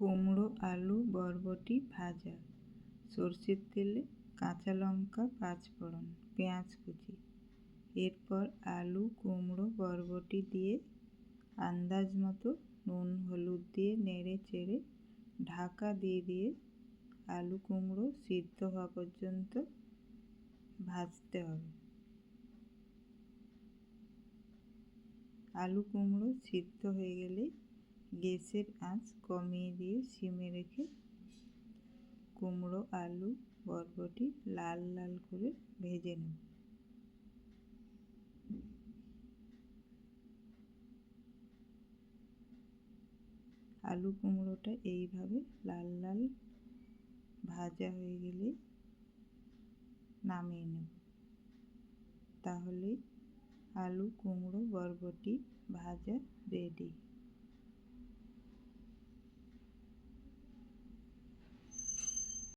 কুমড়ো আলু বরবটি ভাজা। সরষের তেলে কাঁচা লঙ্কা, পাঁচফোড়ন, পেঁয়াজ কুচি। এরপর আলু, কুমড়ো, বরবটি দিয়ে আন্দাজ মতো নুন হলুদ দিয়ে নেড়ে চেড়ে ঢাকা দিয়ে আলু কুমড়ো সিদ্ধ হওয়া পর্যন্ত ভাজতে হবে। আলু কুমড়ো সিদ্ধ হয়ে গেলে গ্যাসের আঁচ কমিয়ে দিয়ে সিমে রেখে কুমড়ো, আলু, বরবটি লাল লাল করে ভেজে নেব। আলু কুমড়োটা এইভাবে লাল লাল ভাজা হয়ে গেলে নামিয়ে নেব। তাহলে আলু কুমড়ো বরবটি ভাজা রেডি।